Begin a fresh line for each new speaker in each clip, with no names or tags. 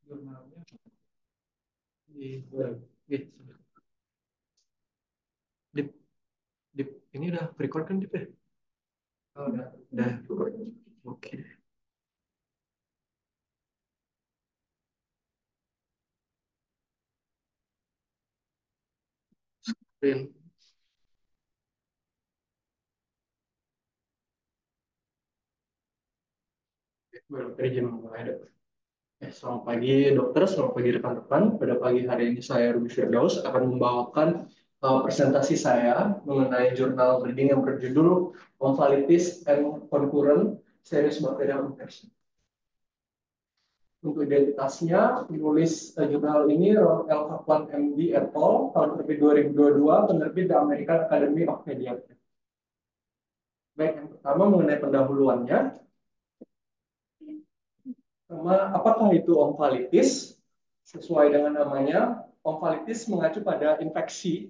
Jurnalnya di Dip, Dip, ini udah record kan Dip ya? Oh, udah record. Oke. Screen. Baru kerja mulai ada. Selamat pagi dokter, selamat pagi rekan-rekan. Pada pagi hari ini saya Ruby Firdaus akan membawakan presentasi saya mengenai jurnal reading yang berjudul Omphalitis and Concurrent Serious Bacterial Infection. Untuk identitasnya, penulis jurnal ini Ron L. Kaplan MD et al. Tahun terbit 2022, penerbit The American Academy of Pediatrics. Baik, yang pertama mengenai pendahuluannya. Apakah itu omfalitis? Sesuai dengan namanya, omfalitis mengacu pada infeksi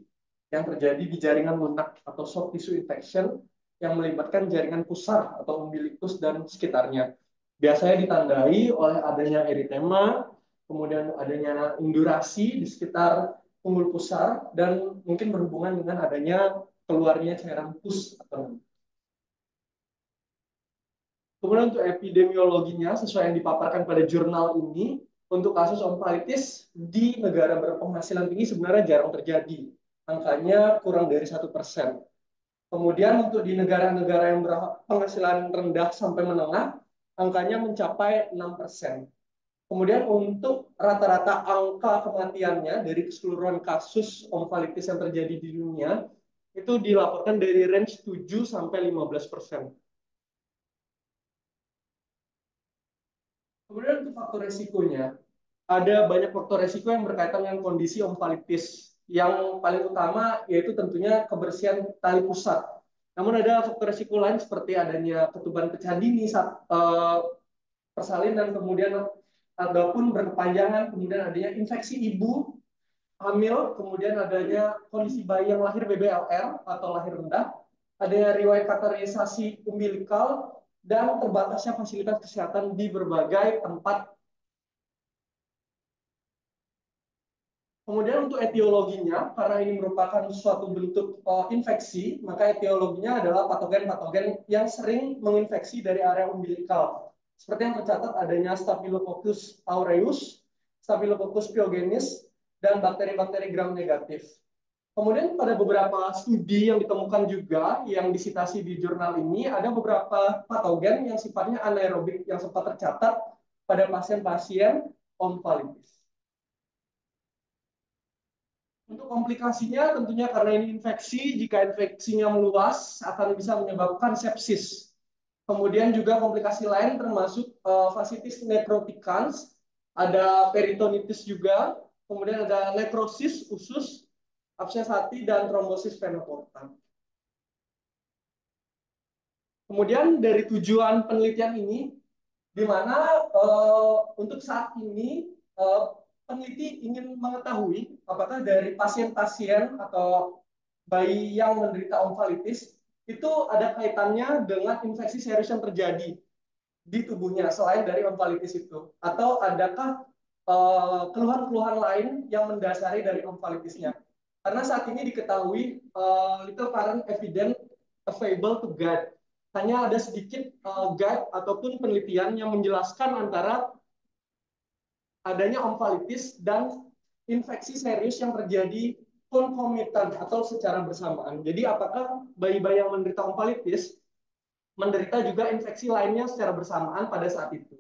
yang terjadi di jaringan lunak atau soft tissue infection yang melibatkan jaringan pusar atau umbilikus dan sekitarnya. Biasanya ditandai oleh adanya eritema, kemudian adanya indurasi di sekitar umbul pusar, dan mungkin berhubungan dengan adanya keluarnya cairan pus atau. Kemudian untuk epidemiologinya, sesuai yang dipaparkan pada jurnal ini, untuk kasus omfalitis di negara berpenghasilan tinggi sebenarnya jarang terjadi. Angkanya kurang dari 1%. Kemudian untuk di negara-negara yang berpenghasilan rendah sampai menengah, angkanya mencapai 6%. Kemudian untuk rata-rata angka kematiannya dari keseluruhan kasus omfalitis yang terjadi di dunia, itu dilaporkan dari range 7 sampai 15%. Kemudian untuk faktor resikonya, ada banyak faktor resiko yang berkaitan dengan kondisi omfalitis. Yang paling utama yaitu tentunya kebersihan tali pusat. Namun ada faktor resiko lain seperti adanya ketuban pecah dini saat persalinan, kemudian ataupun berkepanjangan, kemudian adanya infeksi ibu hamil, kemudian adanya kondisi bayi yang lahir BBLR atau lahir rendah, adanya riwayat kateterisasi umbilikal, dan terbatasnya fasilitas kesehatan di berbagai tempat. Kemudian untuk etiologinya, karena ini merupakan suatu bentuk infeksi, maka etiologinya adalah patogen-patogen yang sering menginfeksi dari area umbilikal. Seperti yang tercatat adanya Staphylococcus aureus, Staphylococcus pyogenes, dan bakteri-bakteri gram negatif. Kemudian pada beberapa studi yang ditemukan juga, yang disitasi di jurnal ini, ada beberapa patogen yang sifatnya anaerobik yang sempat tercatat pada pasien-pasien omfalitis. Untuk komplikasinya tentunya karena ini infeksi, jika infeksinya meluas akan bisa menyebabkan sepsis. Kemudian juga komplikasi lain termasuk fasciitis necroticans, ada peritonitis juga, kemudian ada nekrosis usus, abses hati, dan trombosis vena porta. Kemudian dari tujuan penelitian ini, di mana untuk saat ini peneliti ingin mengetahui apakah dari pasien-pasien atau bayi yang menderita omfalitis itu ada kaitannya dengan infeksi serius yang terjadi di tubuhnya selain dari omfalitis itu, atau adakah keluhan-keluhan lain yang mendasari dari omfalitisnya. Karena saat ini diketahui little current evidence available to guide. Hanya ada sedikit guide ataupun penelitian yang menjelaskan antara adanya omfalitis dan infeksi serius yang terjadi konkomitan atau secara bersamaan. Jadi apakah bayi-bayi yang menderita omfalitis menderita juga infeksi lainnya secara bersamaan pada saat itu.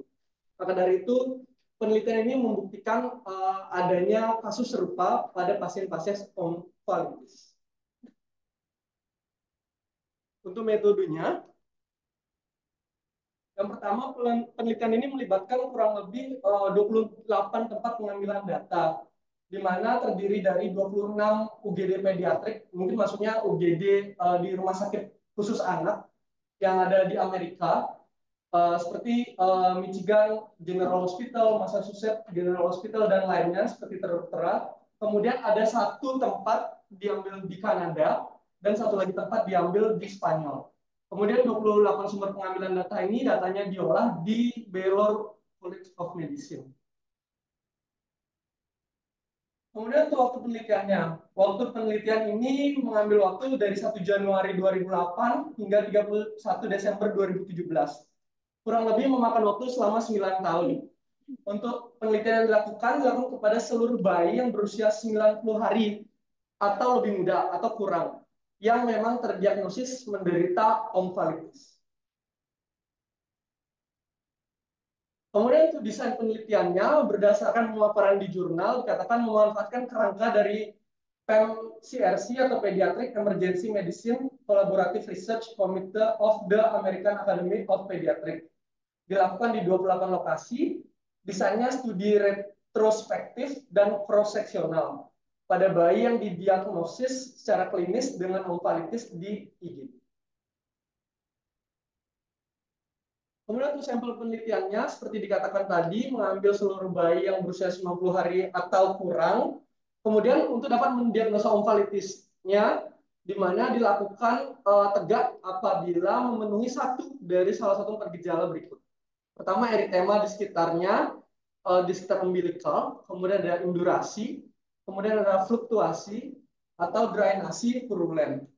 Maka dari itu penelitian ini membuktikan adanya kasus serupa pada pasien-pasien omfalitis. Untuk metodenya, yang pertama, penelitian ini melibatkan kurang lebih 28 tempat pengambilan data, di mana terdiri dari 26 UGD pediatrik, mungkin maksudnya UGD di rumah sakit khusus anak yang ada di Amerika, seperti Michigan General Hospital, Massachusetts General Hospital, dan lainnya seperti tertera. Kemudian ada satu tempat diambil di Kanada, dan satu lagi tempat diambil di Spanyol. Kemudian 28 sumber pengambilan data ini datanya diolah di Baylor College of Medicine. Kemudian untuk waktu penelitiannya, waktu penelitian ini mengambil waktu dari 1 Januari 2008 hingga 31 Desember 2017. Kurang lebih memakan waktu selama 9 tahun. Untuk penelitian yang dilakukan kepada seluruh bayi yang berusia 90 hari atau lebih muda atau kurang yang memang terdiagnosis menderita omfalitis. Kemudian untuk desain penelitiannya berdasarkan pemaparan di jurnal dikatakan memanfaatkan kerangka dari PEMCRC atau Pediatric Emergency Medicine Collaborative Research Committee of the American Academy of Pediatrics. Dilakukan di 28 lokasi, desainnya studi retrospektif dan cross-seksional pada bayi yang didiagnosis secara klinis dengan omfalitis di IGD. Kemudian untuk sampel penelitiannya, seperti dikatakan tadi, mengambil seluruh bayi yang berusia 90 hari atau kurang. Kemudian untuk dapat mendiagnosa omfalitisnya, di mana dilakukan tegak apabila memenuhi satu dari salah satu empat gejala berikut. Pertama, eritema di sekitarnya, di sekitar umbilical, kemudian ada indurasi, kemudian ada fluktuasi, atau drainasi purulen.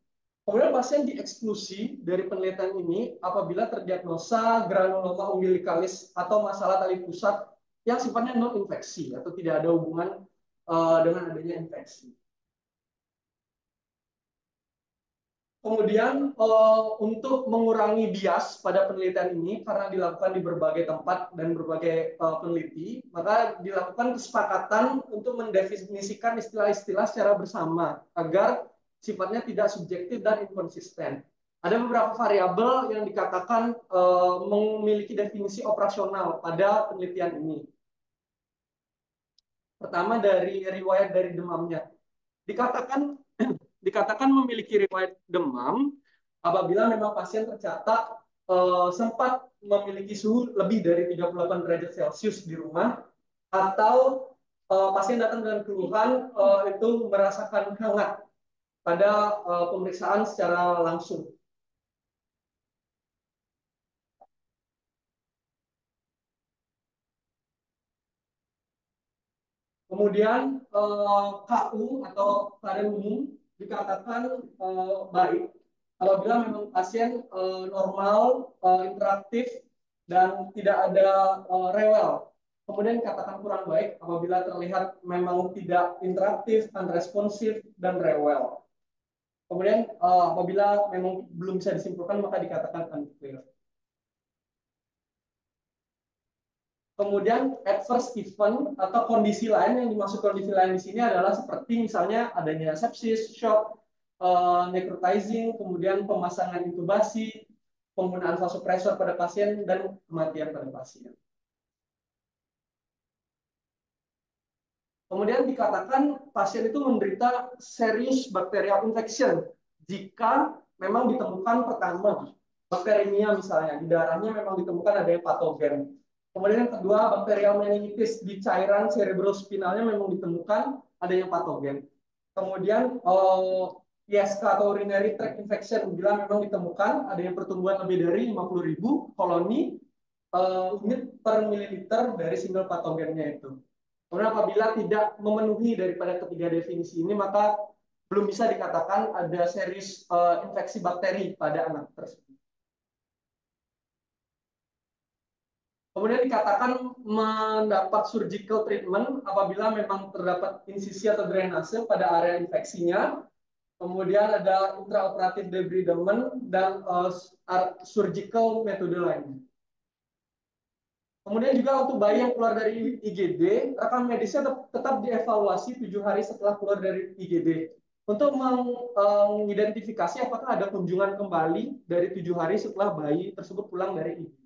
Kemudian pasien dieksklusi dari penelitian ini apabila terdiagnosa granuloma umbilicalis atau masalah tali pusat yang sifatnya non infeksi atau tidak ada hubungan dengan adanya infeksi. Kemudian untuk mengurangi bias pada penelitian ini karena dilakukan di berbagai tempat dan berbagai peneliti, maka dilakukan kesepakatan untuk mendefinisikan istilah-istilah secara bersama agar sifatnya tidak subjektif dan inkonsisten. Ada beberapa variabel yang dikatakan memiliki definisi operasional pada penelitian ini. Pertama dari riwayat dari demamnya. Dikatakan memiliki riwayat demam apabila memang pasien tercatat sempat memiliki suhu lebih dari 38 derajat Celcius di rumah atau pasien datang dengan keluhan itu merasakan hangat pada pemeriksaan secara langsung. Kemudian KU atau keadaan umum dikatakan baik apabila memang pasien normal, interaktif, dan tidak ada rewel. Kemudian dikatakan kurang baik apabila terlihat memang tidak interaktif, unresponsif, dan rewel. Kemudian apabila memang belum bisa disimpulkan maka dikatakan unclear. Kemudian adverse event atau kondisi lain yang dimaksud kondisi lain di sini adalah seperti misalnya adanya sepsis, shock, necrotizing, kemudian pemasangan intubasi, penggunaan vasopresor pada pasien, dan kematian pada pasien. Kemudian dikatakan pasien itu menderita serious bacterial infection jika memang ditemukan pertama bakterimia misalnya di darahnya memang ditemukan adanya patogen. Kemudian yang kedua, bakterial meningitis di cairan cerebrospinalnya memang ditemukan adanya patogen. Kemudian ISK atau urinary tract infection bila memang ditemukan adanya pertumbuhan lebih dari 50.000 koloni unit per mililiter dari single patogennya itu. Kemudian apabila tidak memenuhi daripada ketiga definisi ini, maka belum bisa dikatakan ada serius infeksi bakteri pada anak tersebut. Kemudian dikatakan mendapat surgical treatment apabila memang terdapat insisi atau drainase pada area infeksinya. Kemudian ada intraoperatif debridement dan surgical metode lainnya. Kemudian juga untuk bayi yang keluar dari IGD, rekam medisnya tetap dievaluasi 7 hari setelah keluar dari IGD untuk mengidentifikasi apakah ada kunjungan kembali dari 7 hari setelah bayi tersebut pulang dari IGD.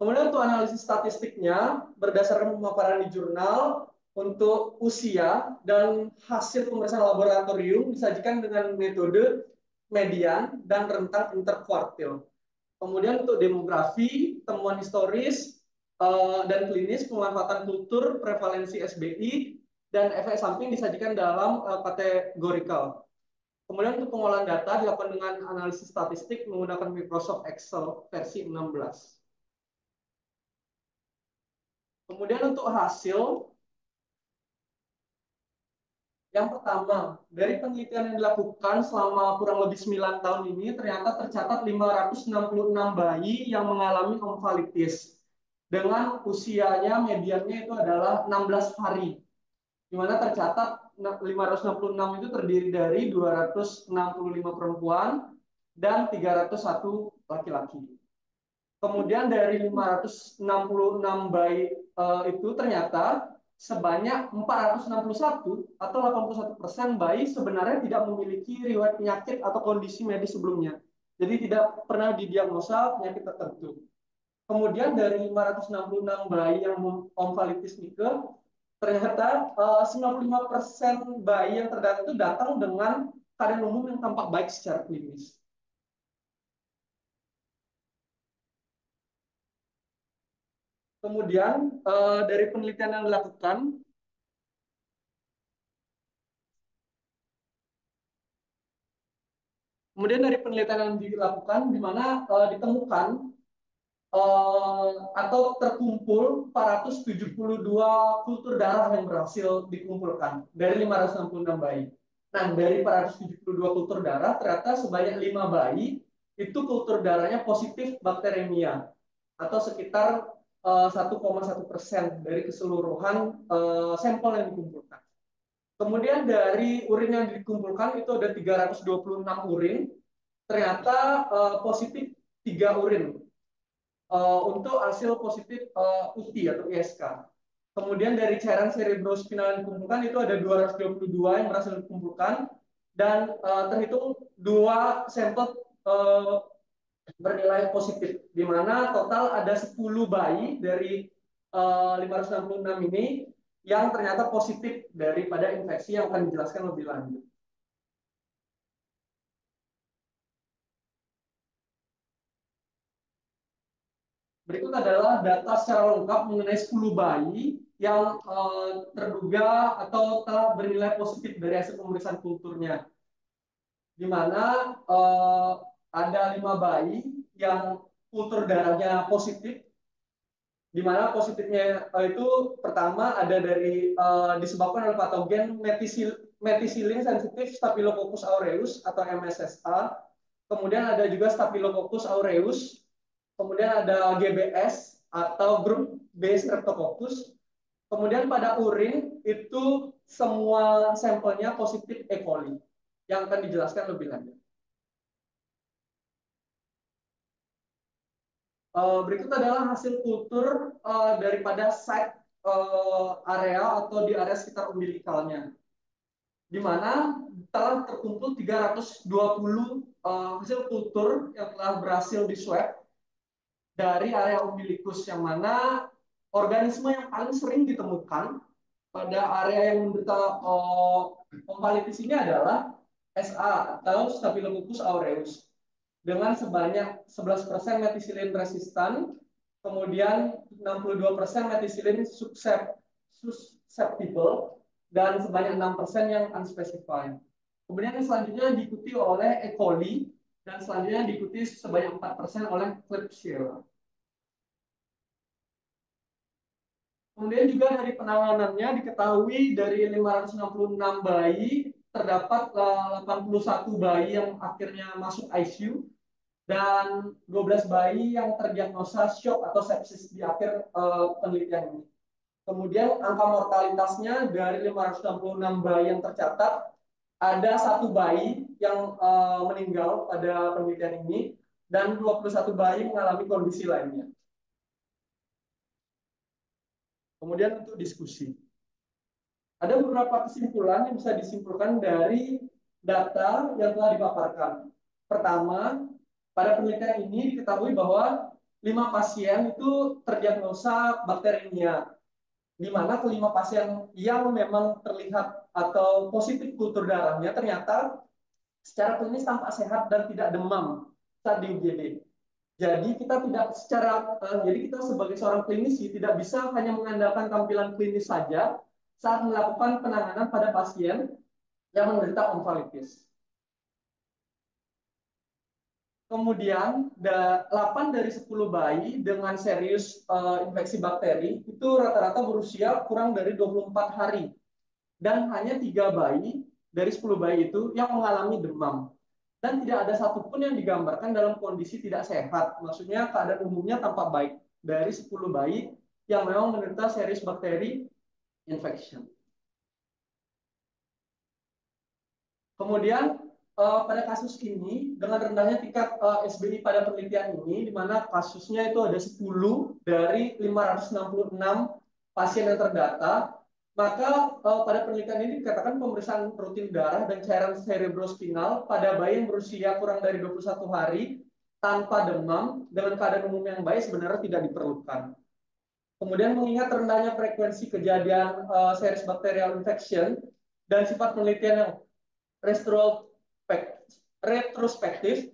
Kemudian untuk analisis statistiknya, berdasarkan pemaparan di jurnal, untuk usia dan hasil pemeriksaan laboratorium disajikan dengan metode median dan rentang interkuartil. Kemudian untuk demografi, temuan historis, dan klinis, pemanfaatan kultur, prevalensi SBI, dan efek samping disajikan dalam kategorikal. Kemudian untuk pengolahan data dilakukan dengan analisis statistik menggunakan Microsoft Excel versi 16. Kemudian untuk hasil, yang pertama, dari penelitian yang dilakukan selama kurang lebih 9 tahun ini, ternyata tercatat 566 bayi yang mengalami omfalitis. Dengan usianya mediannya itu adalah 16 hari. Di mana tercatat 566 itu terdiri dari 265 perempuan dan 301 laki-laki. Kemudian dari 566 bayi itu ternyata sebanyak 461 atau 81% bayi sebenarnya tidak memiliki riwayat penyakit atau kondisi medis sebelumnya. Jadi tidak pernah didiagnosa penyakit tertentu. Kemudian dari 566 bayi yang omfalitis Nike, ternyata 95% bayi yang terdata itu datang dengan keadaan umum yang tampak baik secara klinis. Kemudian dari penelitian yang dilakukan, di mana ditemukan atau terkumpul 472 kultur darah yang berhasil dikumpulkan dari 566 bayi. Nah, dari 472 kultur darah, ternyata sebanyak 5 bayi itu kultur darahnya positif bakteremia atau sekitar 1,1% dari keseluruhan sampel yang dikumpulkan. Kemudian dari urin yang dikumpulkan itu ada 326 urin, ternyata positif 3 urin untuk hasil positif UTI atau ISK. Kemudian dari cairan cerebrospinal yang dikumpulkan itu ada 222 yang berhasil dikumpulkan dan terhitung 2 sampel bernilai positif, di mana total ada 10 bayi dari 566 ini yang ternyata positif daripada infeksi yang akan dijelaskan lebih lanjut. Berikut adalah data secara lengkap mengenai 10 bayi yang terduga atau telah bernilai positif dari hasil pemeriksaan kulturnya, di mana ada 5 bayi yang kultur darahnya positif, di mana positifnya itu pertama ada dari disebabkan oleh patogen methicillin sensitif Staphylococcus aureus atau MSSA. Kemudian ada juga Staphylococcus aureus, kemudian ada GBS atau grup B Streptococcus. Kemudian pada urin itu semua sampelnya positif E. coli yang akan dijelaskan lebih lanjut. Berikut adalah hasil kultur daripada site area atau di area sekitar umbilikalnya, di mana telah terkumpul 320 hasil kultur yang telah berhasil di swab dari area umbilikus, yang mana organisme yang paling sering ditemukan pada area yang menderita omfalitis ini adalah SA atau Staphylococcus aureus dengan sebanyak 11% methicillin resistan, kemudian 62% methicillin susceptible, dan sebanyak 6% yang unspecified. Kemudian yang selanjutnya diikuti oleh E. coli, dan selanjutnya diikuti sebanyak 4% oleh Klebsiella. Kemudian juga dari penanganannya diketahui dari 566 bayi terdapat 81 bayi yang akhirnya masuk ICU dan 12 bayi yang terdiagnosa shock atau sepsis di akhir penelitian ini. Kemudian angka mortalitasnya dari 566 bayi yang tercatat, ada 1 bayi yang meninggal pada penelitian ini dan 21 bayi mengalami kondisi lainnya. Kemudian untuk diskusi. Ada beberapa kesimpulan yang bisa disimpulkan dari data yang telah dipaparkan. Pertama, pada penelitian ini diketahui bahwa 5 pasien itu terdiagnosa bakterinya, di mana kelima pasien yang memang terlihat atau positif kultur darahnya ternyata secara klinis tampak sehat dan tidak demam saat di UGD. Jadi kita sebagai seorang klinisi tidak bisa hanya mengandalkan tampilan klinis saja saat melakukan penanganan pada pasien yang menderita omfalitis. Kemudian 8 dari 10 bayi dengan serius infeksi bakteri itu rata-rata berusia kurang dari 24 hari. Dan hanya 3 bayi dari 10 bayi itu yang mengalami demam. Dan tidak ada satupun yang digambarkan dalam kondisi tidak sehat. Maksudnya keadaan umumnya tampak baik dari 10 bayi yang memang menderita serius bakteri infection. Kemudian pada kasus ini dengan rendahnya tingkat SBI pada penelitian ini, di mana kasusnya itu ada 10 dari 566 pasien yang terdata, maka pada penelitian ini dikatakan pemeriksaan rutin darah dan cairan cerebrospinal pada bayi yang berusia kurang dari 21 hari tanpa demam dengan keadaan umum yang baik sebenarnya tidak diperlukan. Kemudian mengingat rendahnya frekuensi kejadian serious bacterial infection dan sifat penelitian yang retrospektif,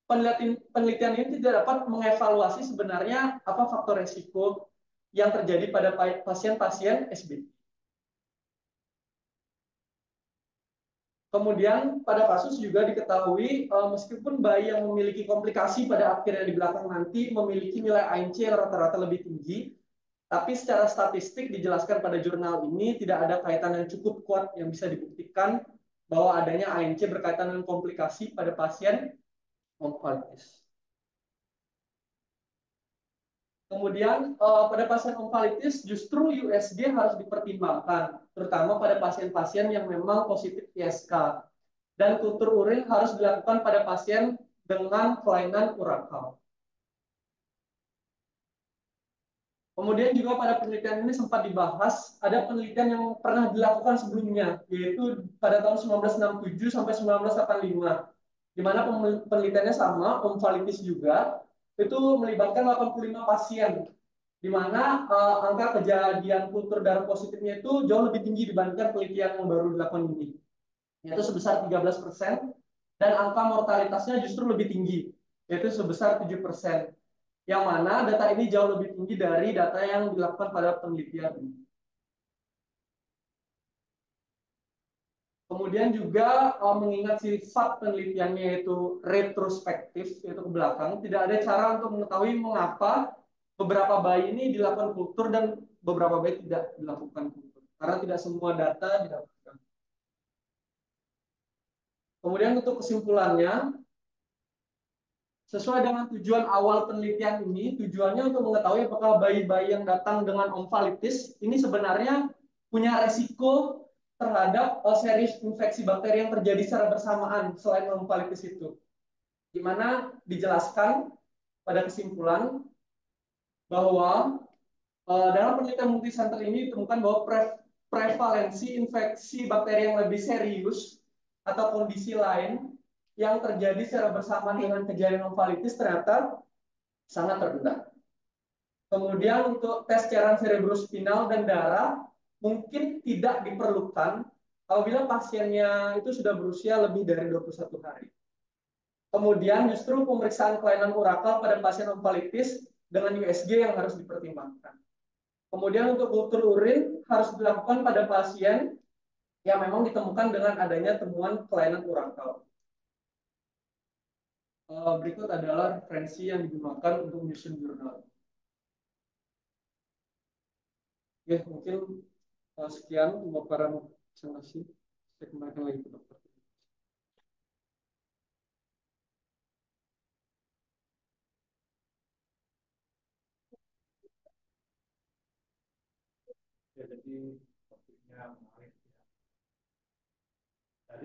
penelitian ini tidak dapat mengevaluasi sebenarnya apa faktor resiko yang terjadi pada pasien-pasien SBI. Kemudian pada kasus juga diketahui meskipun bayi yang memiliki komplikasi pada akhirnya di belakang nanti memiliki nilai ANC yang rata-rata lebih tinggi, tapi secara statistik dijelaskan pada jurnal ini tidak ada kaitan yang cukup kuat yang bisa dibuktikan bahwa adanya ANC berkaitan dengan komplikasi pada pasien onkologitis. Kemudian pada pasien onkologitis justru USG harus dipertimbangkan, terutama pada pasien-pasien yang memang positif ISK. Dan kultur urin harus dilakukan pada pasien dengan kelainan urakal. Kemudian juga pada penelitian ini sempat dibahas, ada penelitian yang pernah dilakukan sebelumnya, yaitu pada tahun 1967 sampai 1985, di mana penelitiannya sama, omfalitis juga, itu melibatkan 85 pasien, di mana angka kejadian kultur darah positifnya itu jauh lebih tinggi dibandingkan penelitian yang baru dilakukan ini, yaitu sebesar 13%, dan angka mortalitasnya justru lebih tinggi, yaitu sebesar 7%. Yang mana data ini jauh lebih tinggi dari data yang dilakukan pada penelitian ini. Kemudian juga mengingat sifat penelitiannya yaitu retrospektif, yaitu ke belakang, tidak ada cara untuk mengetahui mengapa beberapa bayi ini dilakukan kultur dan beberapa bayi tidak dilakukan kultur. Karena tidak semua data didapatkan. Kemudian untuk kesimpulannya, sesuai dengan tujuan awal penelitian ini, tujuannya untuk mengetahui apakah bayi-bayi yang datang dengan omfalitis ini sebenarnya punya resiko terhadap serius infeksi bakteri yang terjadi secara bersamaan selain omfalitis itu. Di mana dijelaskan pada kesimpulan bahwa dalam penelitian multicenter ini ditemukan bahwa prevalensi infeksi bakteri yang lebih serius atau kondisi lain yang terjadi secara bersamaan dengan kejadian omfalitis ternyata sangat rendah. Kemudian untuk tes cairan cerebrospinal dan darah mungkin tidak diperlukan apabila pasiennya itu sudah berusia lebih dari 21 hari. Kemudian justru pemeriksaan kelainan urakal pada pasien omfalitis dengan USG yang harus dipertimbangkan. Kemudian untuk kultur urin harus dilakukan pada pasien yang memang ditemukan dengan adanya temuan kelainan urakal. Berikut adalah referensi yang digunakan untuk menyusun jurnal. Oke, mungkin sekian pemaparan presentasi. Saya kembalikan lagi ke dokter. Ya, jadi topiknya menarik.